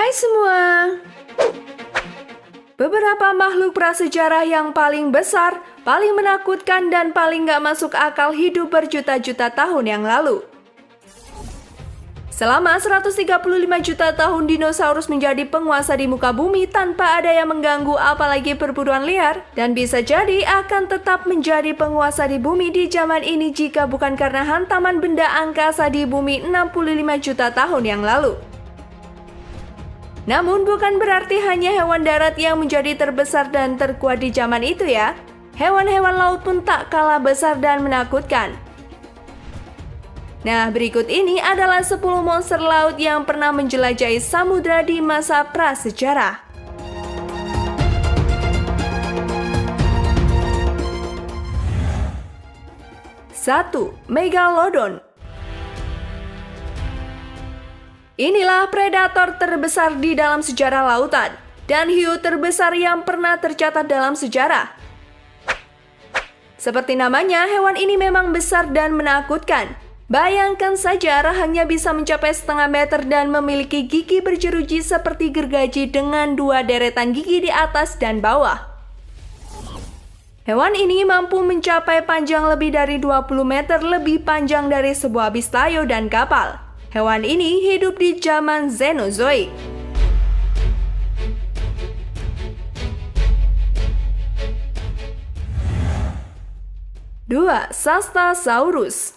Hai semua! Beberapa makhluk prasejarah yang paling besar, paling menakutkan, dan paling gak masuk akal hidup berjuta-juta tahun yang lalu. Selama 135 juta tahun dinosaurus menjadi penguasa di muka bumi tanpa ada yang mengganggu apalagi perburuan liar, dan bisa jadi akan tetap menjadi penguasa di bumi di zaman ini jika bukan karena hantaman benda angkasa di bumi 65 juta tahun yang lalu. Namun bukan berarti hanya hewan darat yang menjadi terbesar dan terkuat di zaman itu ya. Hewan-hewan laut pun tak kalah besar dan menakutkan. Nah, berikut ini adalah 10 monster laut yang pernah menjelajahi samudra di masa prasejarah. 1. Megalodon. Inilah predator terbesar di dalam sejarah lautan dan hiu terbesar yang pernah tercatat dalam sejarah. Seperti namanya, hewan ini memang besar dan menakutkan. Bayangkan saja rahangnya bisa mencapai setengah meter dan memiliki gigi berjeruji seperti gergaji dengan 2 deretan gigi di atas dan bawah. Hewan ini mampu mencapai panjang lebih dari 20 meter, lebih panjang dari sebuah bis layu dan kapal. Hewan ini hidup di zaman Cenozoik. Dua, Sastasaurus.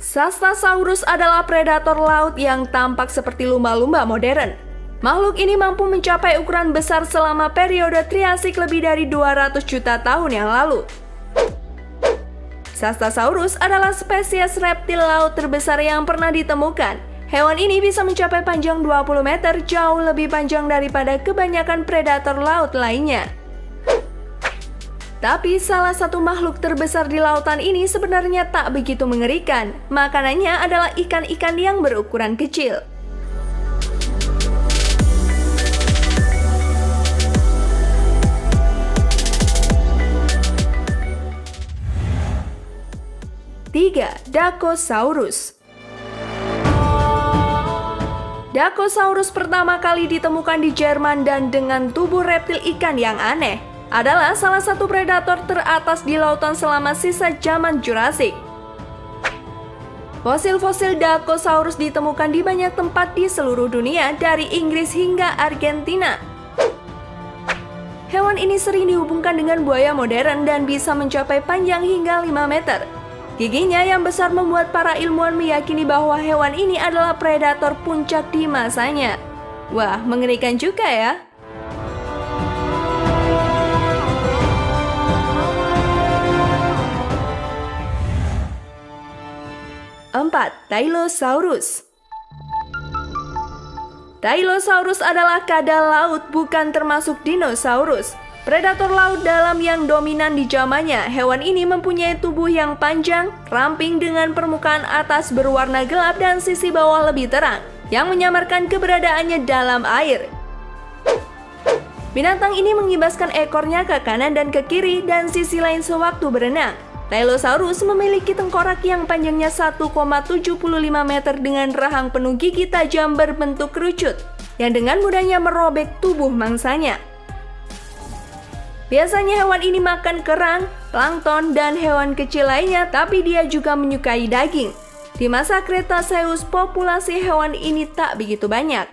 Sastasaurus adalah predator laut yang tampak seperti lumba-lumba modern. Makhluk ini mampu mencapai ukuran besar selama periode Triasik lebih dari 200 juta tahun yang lalu. Sastasaurus adalah spesies reptil laut terbesar yang pernah ditemukan. Hewan ini bisa mencapai panjang 20 meter, jauh lebih panjang daripada kebanyakan predator laut lainnya. Tapi salah satu makhluk terbesar di lautan ini sebenarnya tak begitu mengerikan. Makanannya adalah ikan-ikan yang berukuran kecil. Tiga, Dakosaurus. Dakosaurus pertama kali ditemukan di Jerman dan dengan tubuh reptil ikan yang aneh. Adalah salah satu predator teratas di lautan selama sisa zaman Jurassic. Fosil-fosil Dakosaurus ditemukan di banyak tempat di seluruh dunia, dari Inggris hingga Argentina. Hewan ini sering dihubungkan dengan buaya modern dan bisa mencapai panjang hingga 5 meter. Giginya yang besar membuat para ilmuwan meyakini bahwa hewan ini adalah predator puncak di masanya. Wah, mengerikan juga ya. 4. Tylosaurus. Tylosaurus adalah kadal laut, bukan termasuk dinosaurus. Predator laut dalam yang dominan di zamannya. Hewan ini mempunyai tubuh yang panjang, ramping dengan permukaan atas berwarna gelap dan sisi bawah lebih terang, yang menyamarkan keberadaannya dalam air. Binatang ini mengibaskan ekornya ke kanan dan ke kiri dan sisi lain sewaktu berenang. Tylosaurus memiliki tengkorak yang panjangnya 1,75 meter dengan rahang penuh gigi tajam berbentuk kerucut, yang dengan mudahnya merobek tubuh mangsanya. Biasanya hewan ini makan kerang, plankton, dan hewan kecil lainnya, tapi dia juga menyukai daging. Di masa Cretaceous, populasi hewan ini tak begitu banyak.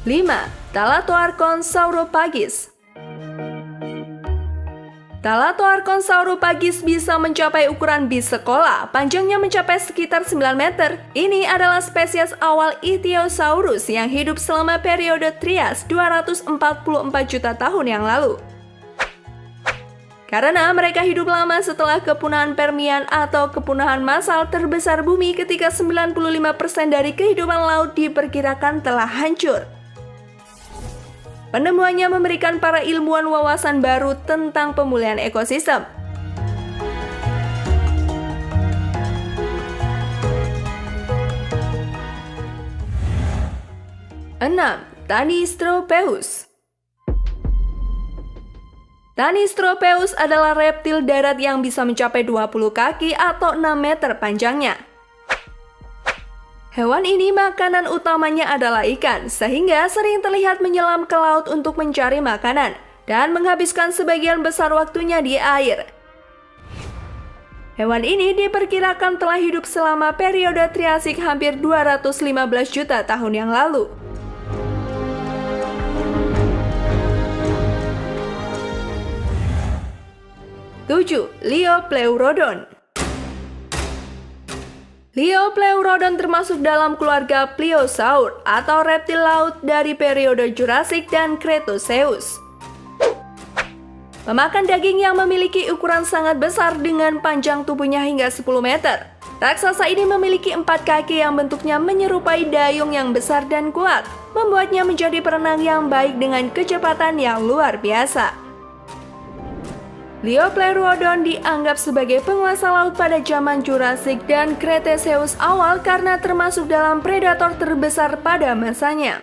5. Thalathoarchon sauropagis. Thalathoarchon sauropagis bisa mencapai ukuran bis sekolah, panjangnya mencapai sekitar 9 meter. Ini adalah spesies awal Ichthyosaurus yang hidup selama periode Trias 244 juta tahun yang lalu. Karena mereka hidup lama setelah kepunahan Permian atau kepunahan massal terbesar bumi ketika 95% dari kehidupan laut diperkirakan telah hancur. Penemuannya memberikan para ilmuwan wawasan baru tentang pemulihan ekosistem. 6. Tanystropheus. Tanystropeus adalah reptil darat yang bisa mencapai 20 kaki atau 6 meter panjangnya. Hewan ini makanan utamanya adalah ikan, sehingga sering terlihat menyelam ke laut untuk mencari makanan dan menghabiskan sebagian besar waktunya di air. Hewan ini diperkirakan telah hidup selama periode Triasik hampir 215 juta tahun yang lalu. Tujuh, Liopleurodon. Liopleurodon termasuk dalam keluarga Pliosaur atau reptil laut dari periode Jurassic dan Cretaceous. Memakan daging yang memiliki ukuran sangat besar dengan panjang tubuhnya hingga 10 meter. Raksasa ini memiliki 4 kaki yang bentuknya menyerupai dayung yang besar dan kuat, membuatnya menjadi perenang yang baik dengan kecepatan yang luar biasa. Liopleurodon dianggap sebagai penguasa laut pada zaman Jurassic dan Cretaceous awal karena termasuk dalam predator terbesar pada masanya.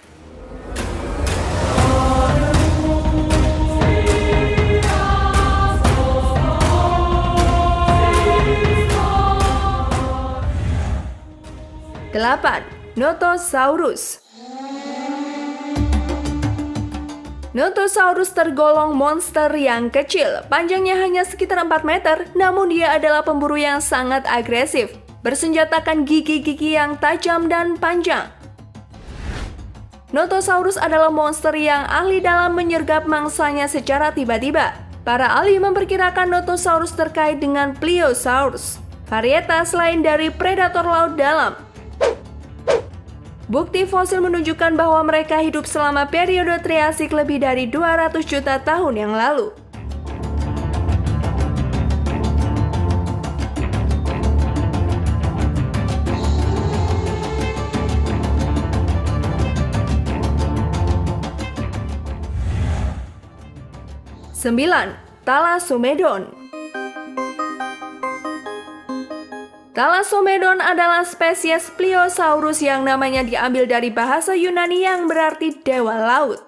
Delapan, Notosaurus. Notosaurus tergolong monster yang kecil, panjangnya hanya sekitar 4 meter, namun dia adalah pemburu yang sangat agresif, bersenjatakan gigi-gigi yang tajam dan panjang. Notosaurus adalah monster yang ahli dalam menyergap mangsanya secara tiba-tiba. Para ahli memperkirakan Notosaurus terkait dengan Pliosaurus, varietas lain dari predator laut dalam. Bukti fosil menunjukkan bahwa mereka hidup selama periode Triasik lebih dari 200 juta tahun yang lalu. Sembilan, Thalassomedon. Thalassomedon adalah spesies Pliosaurus yang namanya diambil dari bahasa Yunani yang berarti dewa laut.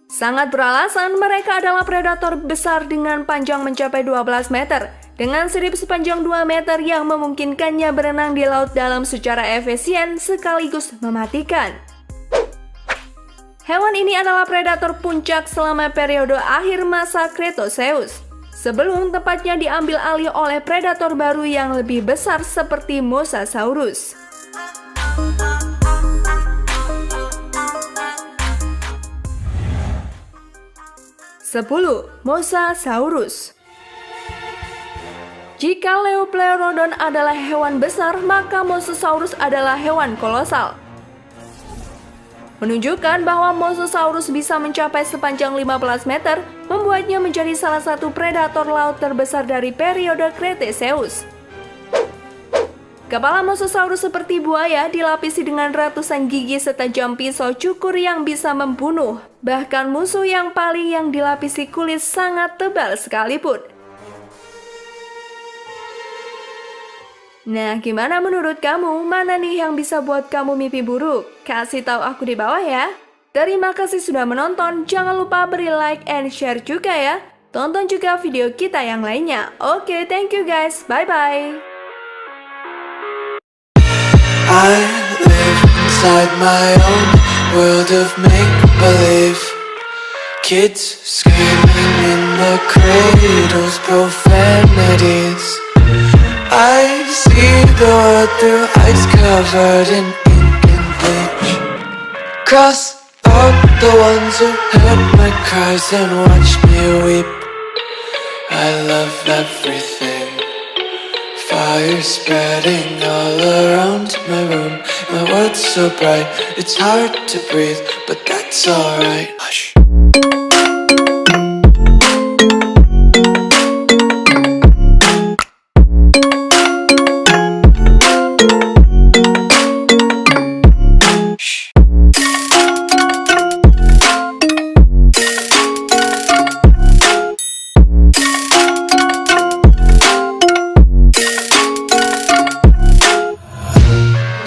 Sangat beralasan mereka adalah predator besar dengan panjang mencapai 12 meter, dengan sirip sepanjang 2 meter yang memungkinkannya berenang di laut dalam secara efisien sekaligus mematikan. Hewan ini adalah predator puncak selama periode akhir masa Cretaceous, sebelum tepatnya diambil alih oleh predator baru yang lebih besar seperti Mosasaurus. Sepuluh, Mosasaurus. Jika Liopleurodon adalah hewan besar, maka Mosasaurus adalah hewan kolosal, menunjukkan bahwa Mosasaurus bisa mencapai sepanjang 15 meter, membuatnya menjadi salah satu predator laut terbesar dari periode Cretaceous. Kepala Mosasaurus seperti buaya dilapisi dengan ratusan gigi setajam pisau cukur yang bisa membunuh, bahkan musuh yang paling yang dilapisi kulit sangat tebal sekalipun. Nah, gimana menurut kamu? Mana nih yang bisa buat kamu mimpi buruk? Kasih tahu aku di bawah ya. Terima kasih sudah menonton. Jangan lupa beri like and share juga ya. Tonton juga video kita yang lainnya. Oke, thank you guys. Bye-bye. I live inside my own world of make-believe. Kids screaming in the cradles, profanities. I see the world through eyes covered in ink and bleach. Cross out the ones who heard my cries and watched me weep. I love everything. Fire spreading all around my room. My world's so bright, it's hard to breathe, but that's alright. Hush.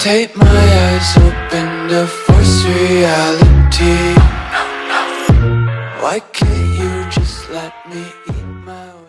Take my eyes open to force reality. Why can't you just me eat my way.